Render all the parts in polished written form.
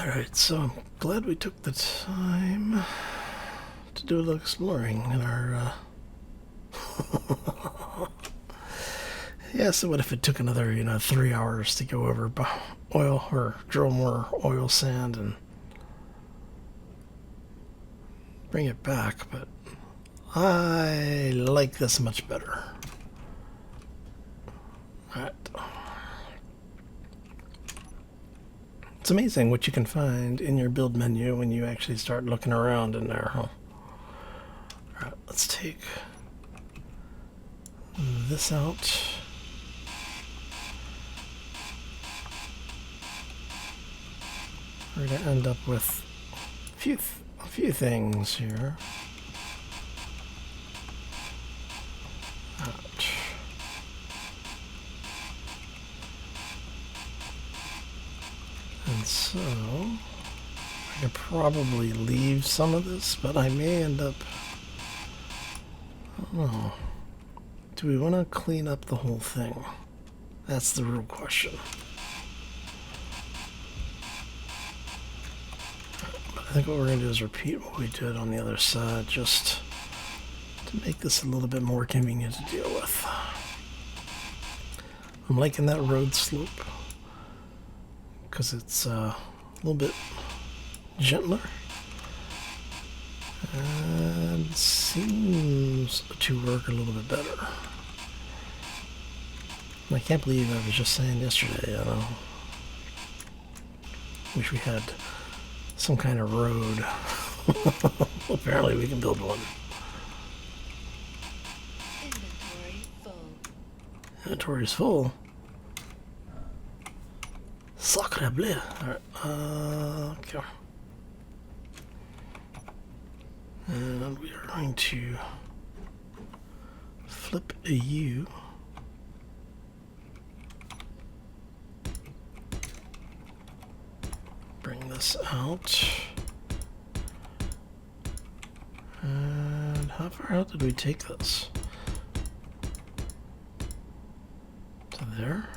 Alright, so I'm glad we took the time to do a little exploring in our, Yeah, so what if it took another, 3 hours to go over oil or drill more oil sand and bring it back, but I like this much better. Alright. It's amazing what you can find in your build menu when you actually start looking around in there, huh? Alright, let's take this out. We're going to end up with a few things here. Ouch. And so, I could probably leave some of this, but I may end up... I don't know. Do we want to clean up the whole thing? That's the real question. I think what we're going to do is repeat what we did on the other side, just to make this a little bit more convenient to deal with. I'm liking that road slope, because it's a little bit gentler and seems to work a little bit better. I can't believe I was just saying yesterday, wish we had some kind of road. Apparently we can build one. Inventory full. Inventory's full. Sacre bleu. Alright, okay. And we are going to flip a U. Bring this out. And how far out did we take this? To there?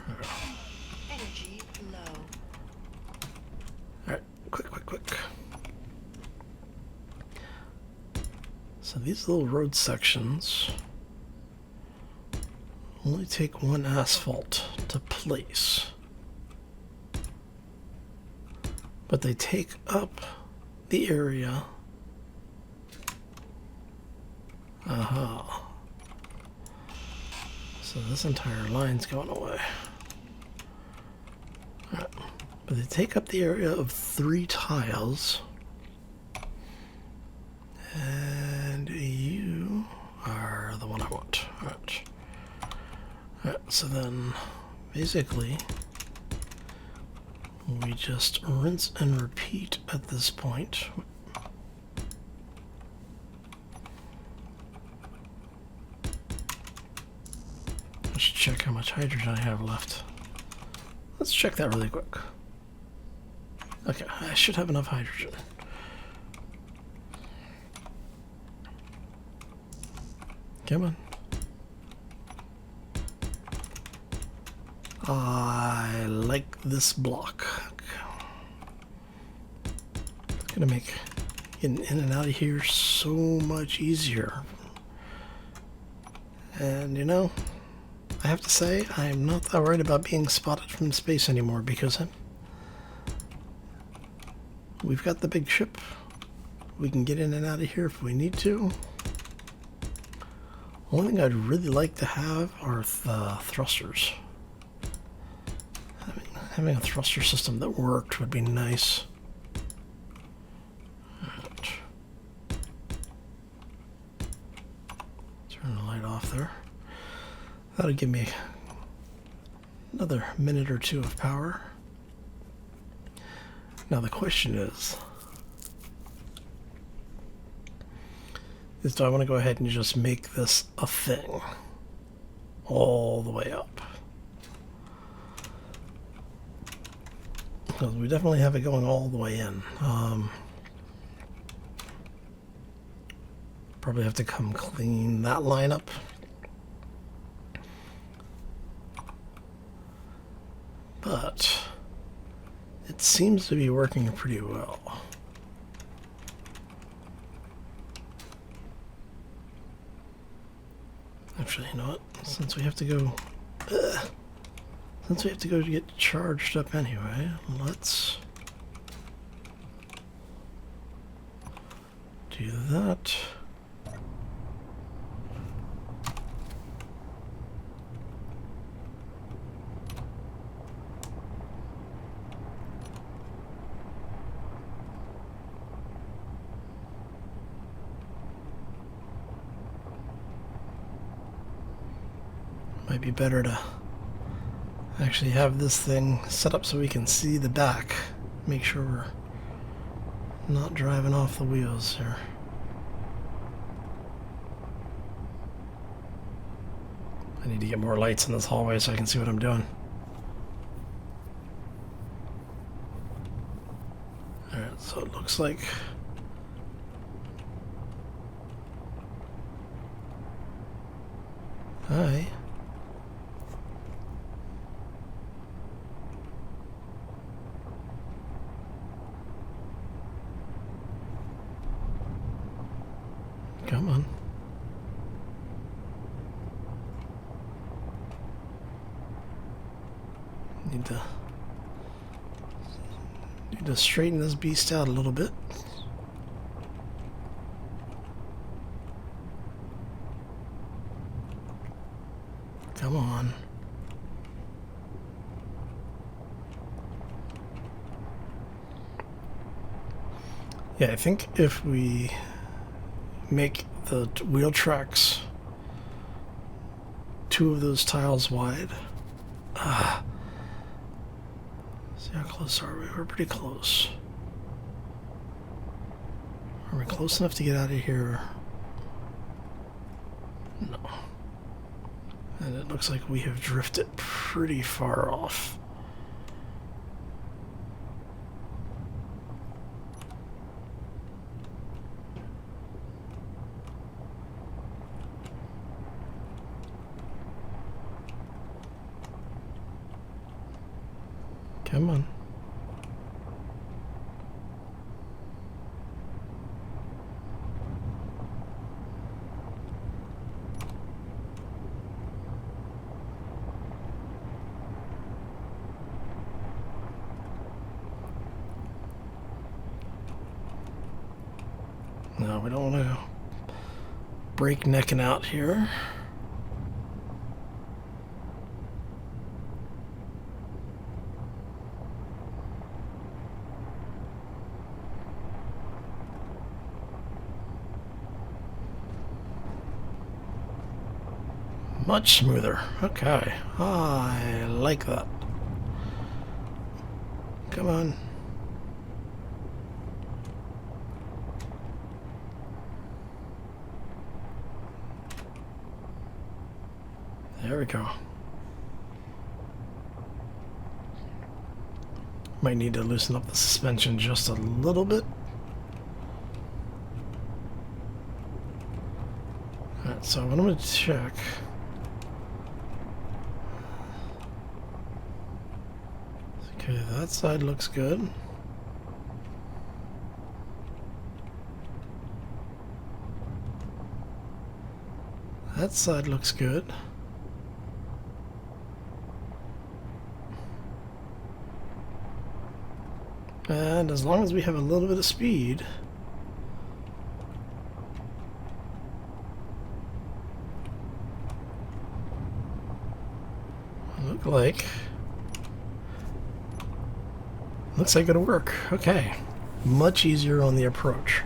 Energy low. Alright, quick. So these little road sections only take one asphalt to place. But they take up the area. Aha. So this entire line's going away. Right. But they take up the area of 3 tiles. And you are the one I want. Alright. Alright, so then basically we just rinse and repeat at this point. Let's check how much hydrogen I have left. Let's check that really quick. Okay, I should have enough hydrogen. Come on. I like this block. It's gonna make getting in and out of here so much easier. And I have to say, I'm not that worried about being spotted from space anymore because we've got the big ship. We can get in and out of here if we need to. One thing I'd really like to have are the thrusters. Having a thruster system that worked would be nice. Right. Turn the light off there. That'll give me another minute or two of power. Now the question is do I want to go ahead and just make this a thing all the way up? Because we definitely have it going all the way in. Probably have to come clean that line up. But It seems to be working pretty well. Actually, you know what? Since we have to go to get charged up anyway, let's do that. Might be better to actually have this thing set up so we can see the back. Make sure we're not driving off the wheels here. I need to get more lights in this hallway so I can see what I'm doing. Alright, so it looks like hi. Come on. Need to straighten this beast out a little bit. Come on. Yeah, I think if we make the wheel tracks 2 of those tiles wide. See how close are we? We're pretty close. Are we close enough to get out of here? No. And it looks like we have drifted pretty far off. Come on. No, we don't want to breaknecking out here. Much smoother. Okay. I like that. Come on. There we go. Might need to loosen up the suspension just a little bit. Alright, so what I'm going to check. Okay, that side looks good. That side looks good. And as long as we have a little bit of speed, looks like it'll work. Okay, much easier on the approach.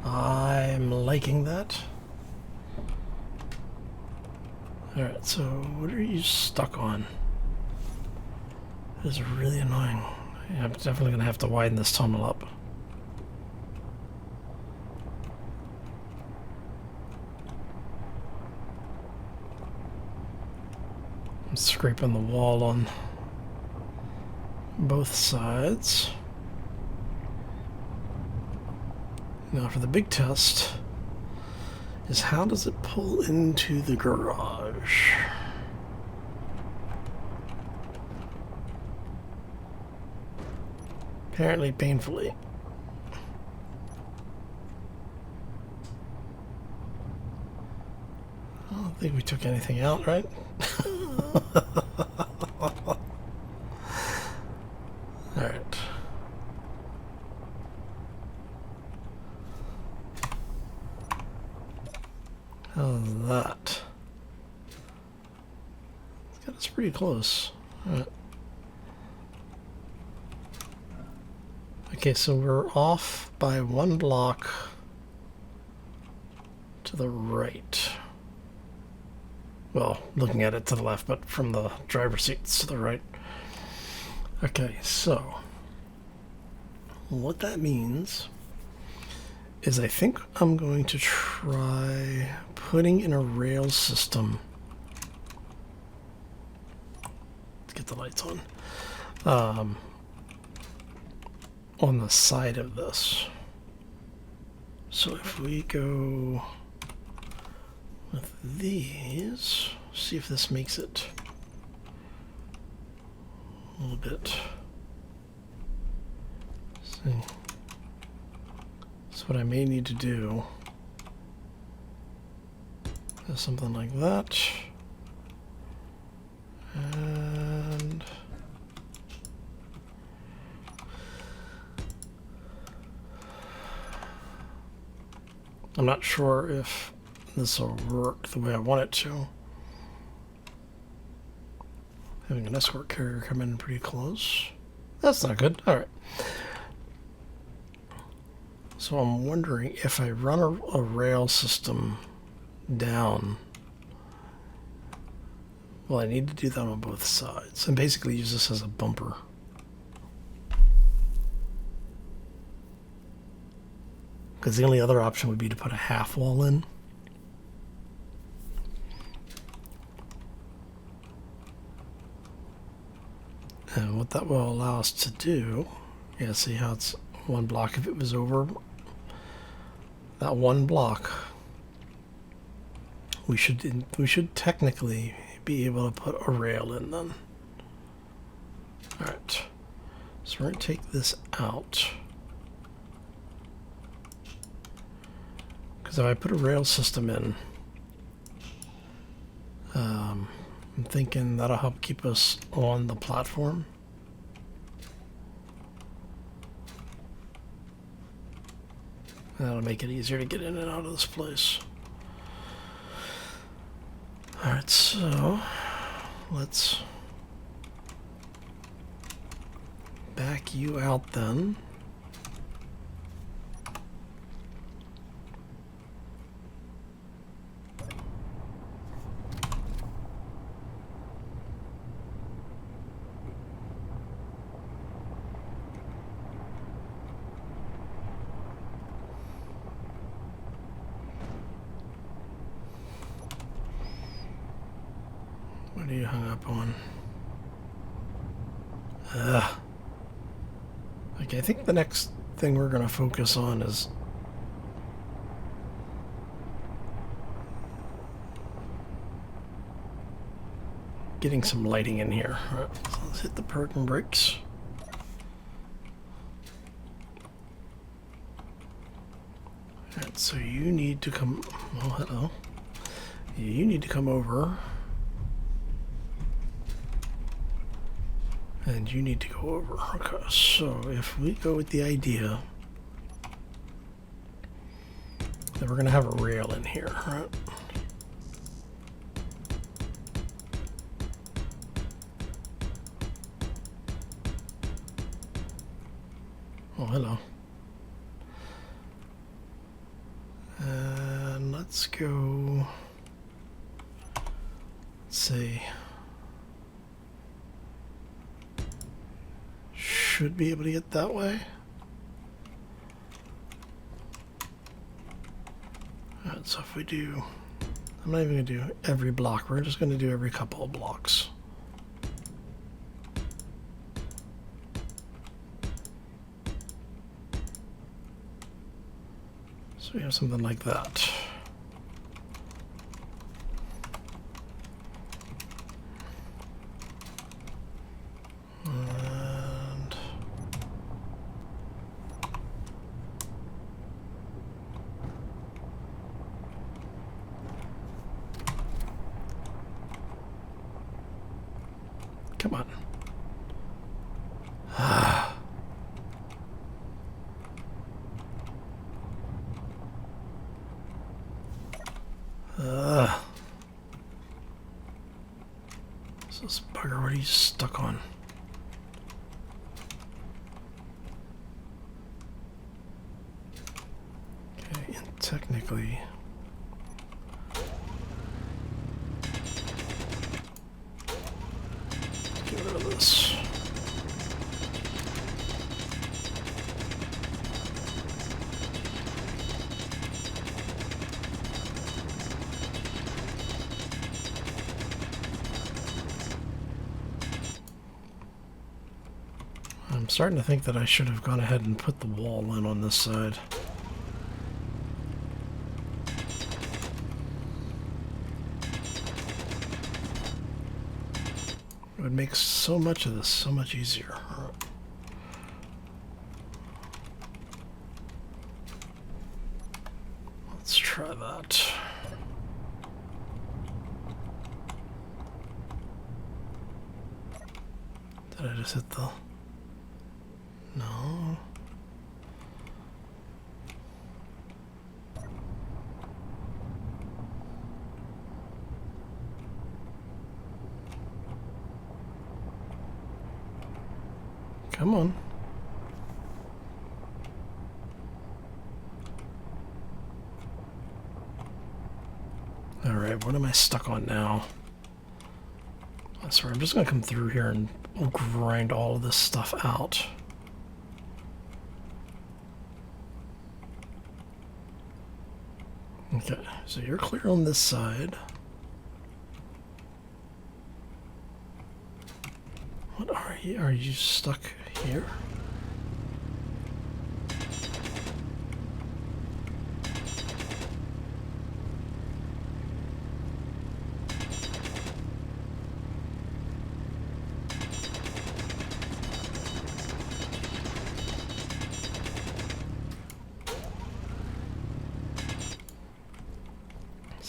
I'm liking that. Alright, so what are you stuck on? This is really annoying. Yeah, I'm definitely going to have to widen this tunnel up. I'm scraping the wall on both sides. Now for the big test is how does it pull into the garage? Apparently painfully. I don't think we took anything out, right? Alright. How's that? It's got us pretty close. Alright. Okay, so we're off by 1 block to the right. Well, looking at it to the left, but from the driver's seats to the right. Okay, so what that means is I think I'm going to try putting in a rail system. Let's get the lights on the side of this. So if we go with these, see if this makes it a little bit. See. So what I may need to do is something like that. And I'm not sure if this will work the way I want it to. Having an escort carrier come in pretty close. That's not good. All right. So I'm wondering if I run a rail system down. Well, I need to do that on both sides and basically use this as a bumper. Because the only other option would be to put a half wall in. And what that will allow us to do, yeah, see how it's 1 block. If it was over that 1 block, we should technically be able to put a rail in then. All right, so we're going to take this out. Because if I put a rail system in, I'm thinking that'll help keep us on the platform. That'll make it easier to get in and out of this place. Alright, so let's back you out then. What are you hung up on? Okay, I think the next thing we're going to focus on is getting some lighting in here. All right, so let's hit the parking brakes. All right, so you need to come. Oh, hello. You need to come over. And you need to go over. Okay, so if we go with the idea that we're going to have a rail in here, right? Oh, hello. And let's go, let's see. Should be able to get that way. Alright, so if we do, I'm not even going to do every block, we're just going to do every couple of blocks. So we have something like that. on. So this bugger, what are you stuck on? Okay, and technically... get rid of this. I'm starting to think that I should have gone ahead and put the wall in on this side. It would make so much of this so much easier. Let's try that. Did I just hit the... No. Come on. All right, what am I stuck on now? I swear, I'm just gonna come through here and grind all of this stuff out. Okay, so you're clear on this side. What are you? Are you stuck here?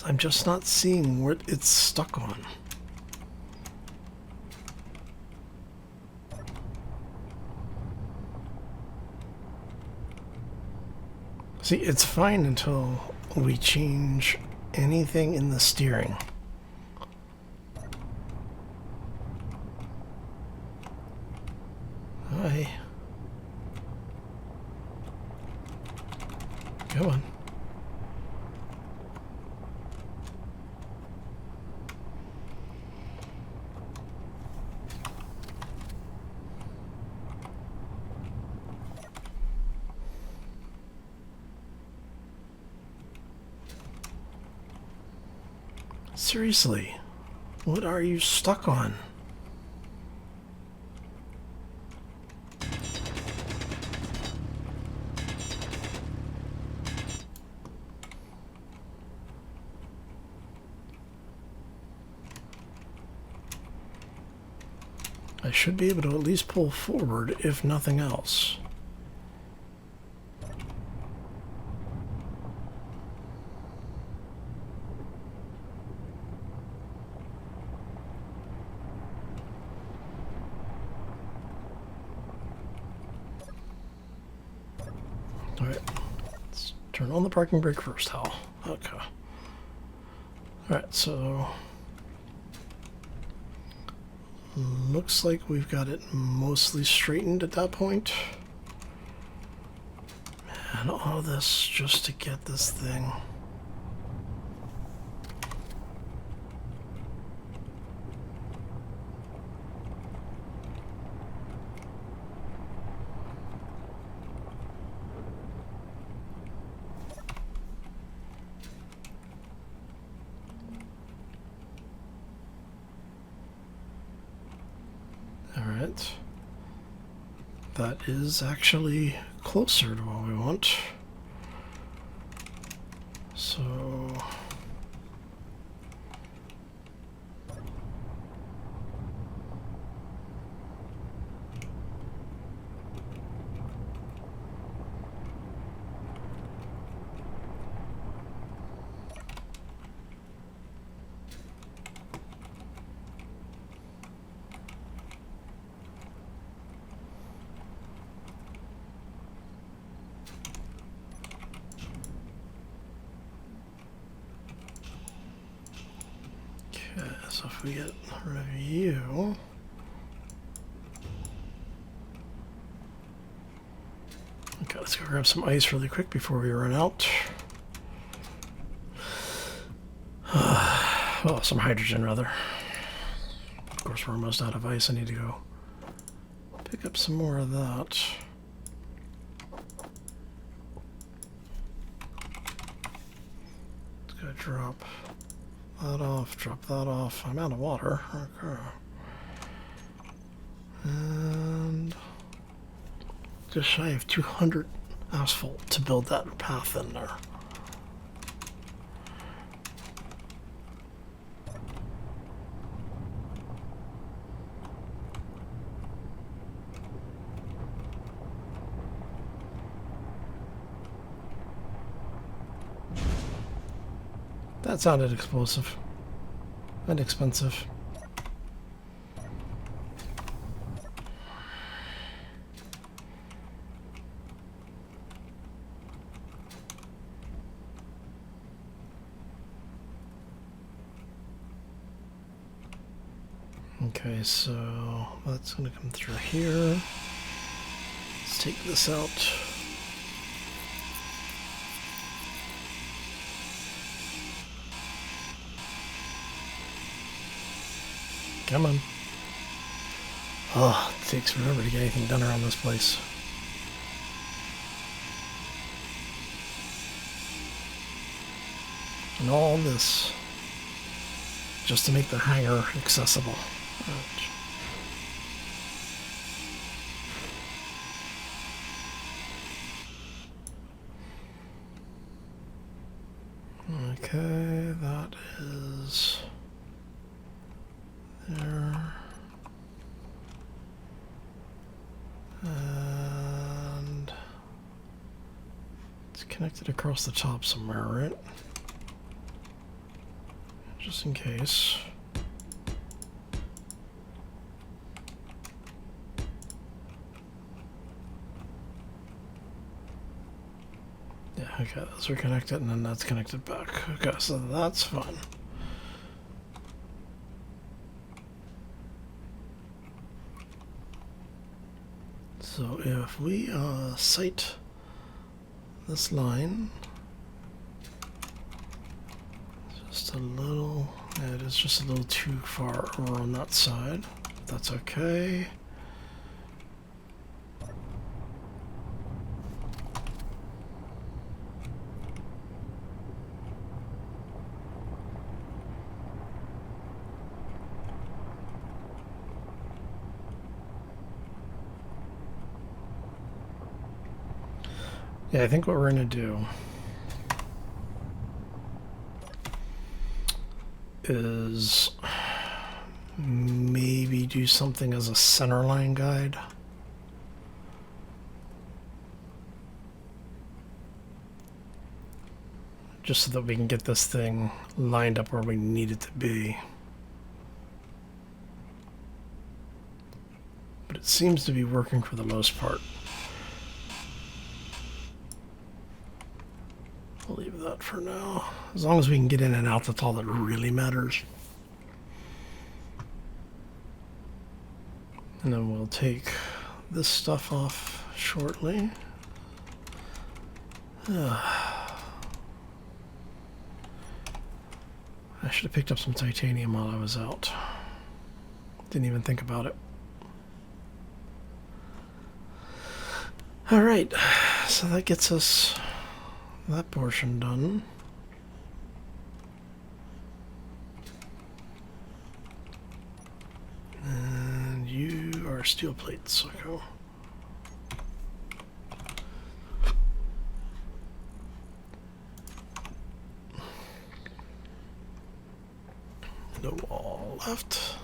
I'm just not seeing what it's stuck on. See, it's fine until we change anything in the steering. Hi. Come on. Seriously, what are you stuck on? I should be able to at least pull forward, if nothing else. Alright, let's turn on the parking brake first, Hal. Okay. Alright, so... looks like we've got it mostly straightened at that point. Man, all this just to get this thing. Alright. That is actually closer to what we want. So... So if we get review, okay, let's go grab some ice really quick before we run out. Oh, some hydrogen rather. Of course, we're almost out of ice. I need to go pick up some more of that. Let's go drop that off, drop that off. I'm out of water. Okay. And just shy of 200 asphalt to build that path in there. That sounded explosive and expensive. Okay, so that's going to come through here. Let's take this out. Come on. Oh, it takes forever to get anything done around this place. And all this just to make the hangar accessible. Ouch. Okay, that is there. And it's connected across the top somewhere, right? Just in case. Yeah, okay, those are connected and then that's connected back. Okay, so that's fun. So if we sight this line, just a little, yeah, it is just a little too far over on that side. That's okay. Yeah, I think what we're going to do is maybe do something as a centerline guide. Just so that we can get this thing lined up where we need it to be. But it seems to be working for the most part. I'll leave that for now. As long as we can get in and out, that's all that really matters. And then we'll take this stuff off shortly. I should have picked up some titanium while I was out. Didn't even think about it. Alright, so that gets us that portion done. And you are steel plates, okay. No wall left.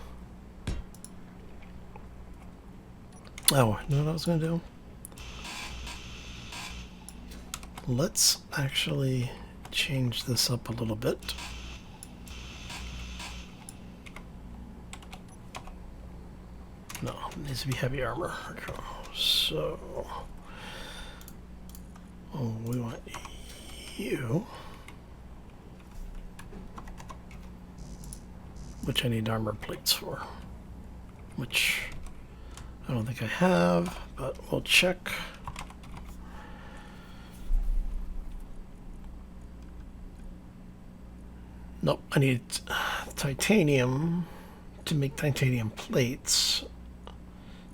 Oh, you know what I was going to do? Let's actually change this up a little bit. No, it needs to be heavy armor. Okay. So, we want you. which I need armor plates for, which I don't think I have, but we'll check. Nope, I need titanium to make titanium plates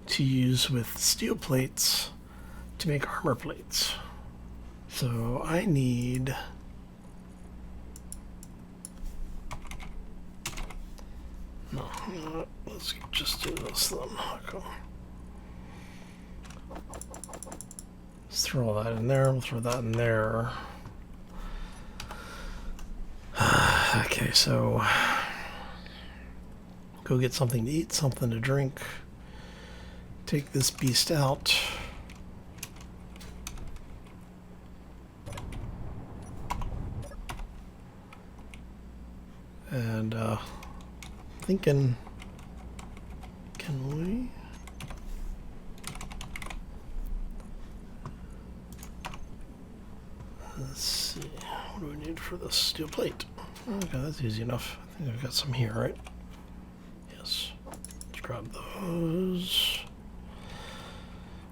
to use with steel plates to make armor plates. So I need no, let's just do this then. Okay. Let's throw all that in there, we'll throw that in there. Okay, so go get something to eat, something to drink. Take this beast out. And thinking, can we? Let's see, what do we need for this steel plate? Okay, that's easy enough. I think I've got some here, right? Yes. Let's grab those.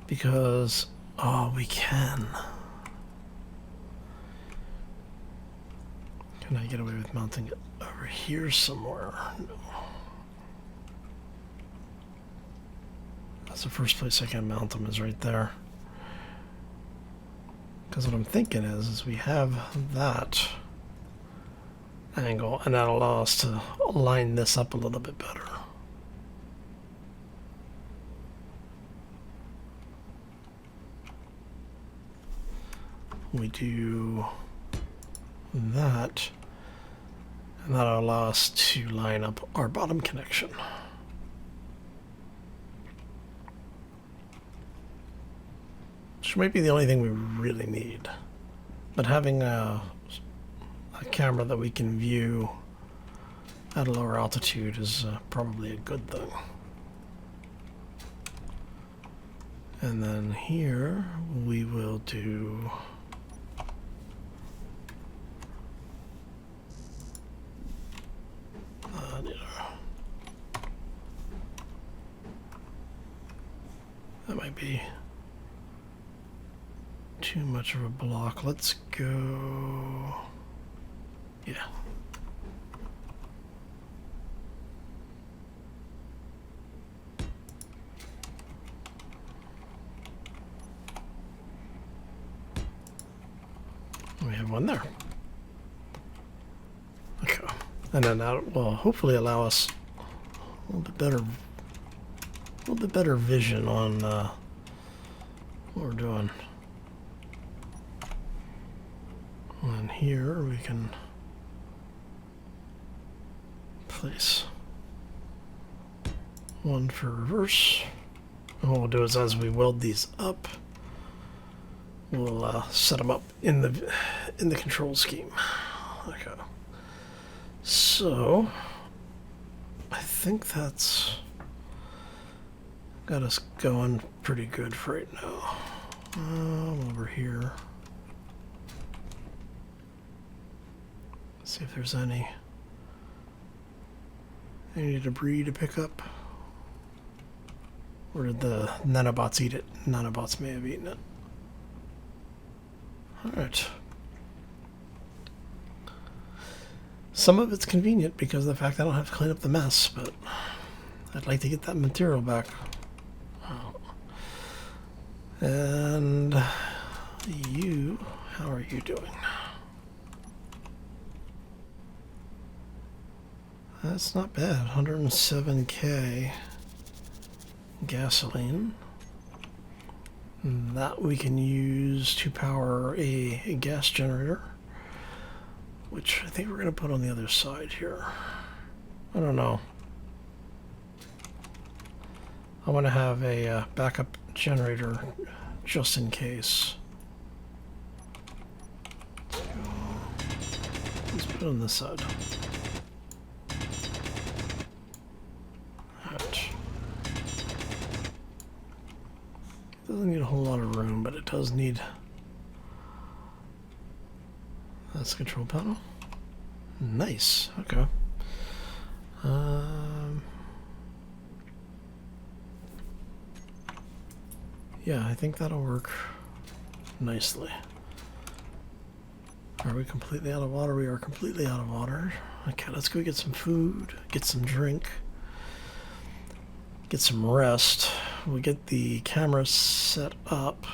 Because, oh, we can. Can I get away with mounting it over here somewhere? No. That's the first place I can mount them, is right there. Because what I'm thinking is we have that angle, and that'll allow us to line this up a little bit better. We do that, and that'll allow us to line up our bottom connection. Which might be the only thing we really need. But having a camera that we can view at a lower altitude is probably a good thing. And then here we will do that might be too much of a block. Let's go. Yeah. We have one there. Okay. And then that will hopefully allow us a little bit better vision on what we're doing. And here we can place one for reverse. And what we'll do is, as we weld these up, we'll set them up in the control scheme. Okay. So I think that's got us going pretty good for right now. Over here. See if there's any debris to pick up. Or did the nanobots eat it? Nanobots may have eaten it. Alright. Some of it's convenient because of the fact I don't have to clean up the mess, but I'd like to get that material back. And you, how are you doing? That's not bad. 107k gasoline. That we can use to power a gas generator, which I think we're going to put on the other side here. I don't know. I want to have a backup generator just in case. Let's put it on this side. Doesn't need a whole lot of room, but it does need. That's the control panel. Nice. Okay. Yeah, I think that'll work nicely. Are we completely out of water? We are completely out of water. Okay, let's go get some food, get some drink, get some rest. We'll get the camera set up.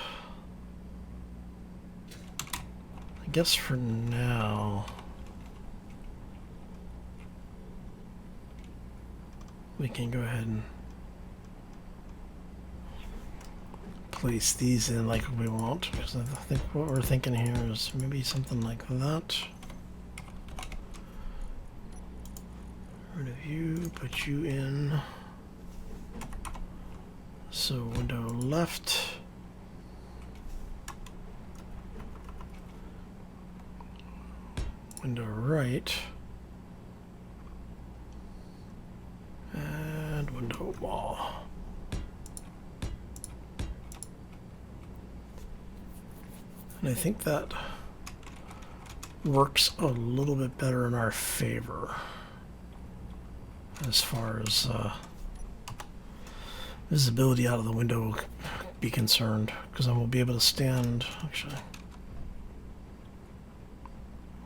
I guess for now, we can go ahead and place these in like we want, because I think what we're thinking here is maybe something like that. Rid of you, put you in. So window left. Window right. And window wall. And I think that works a little bit better in our favor as far as visibility out of the window will be concerned, because then we'll be able to stand, actually,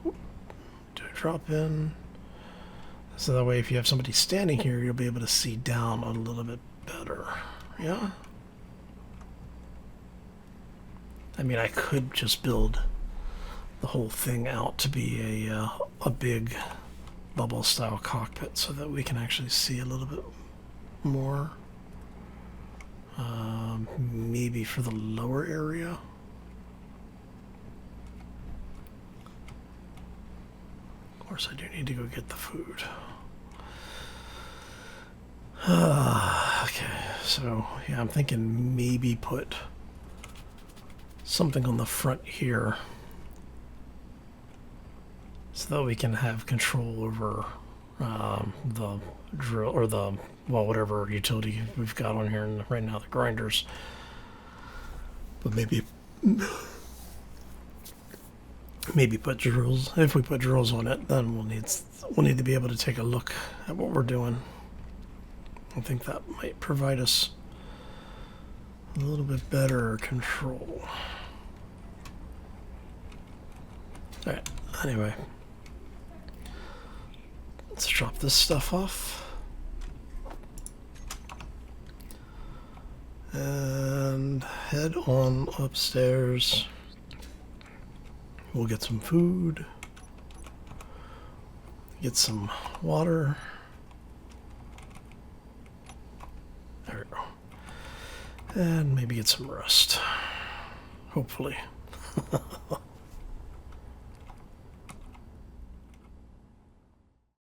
do a drop in, so that way if you have somebody standing here, you'll be able to see down a little bit better. Yeah? I mean, I could just build the whole thing out to be a big bubble style cockpit so that we can actually see a little bit more. Maybe for the lower area. Of course, I do need to go get the food. Okay, so yeah, I'm thinking maybe put something on the front here so that we can have control over the drill or the, well, whatever utility we've got on here right now, the grinders. But maybe put drills. If we put drills on it, then we'll need to be able to take a look at what we're doing. I think that might provide us a little bit better control. All right. Anyway, let's drop this stuff off. And head on upstairs. We'll get some food, get some water. There we go. And maybe get some rest. Hopefully.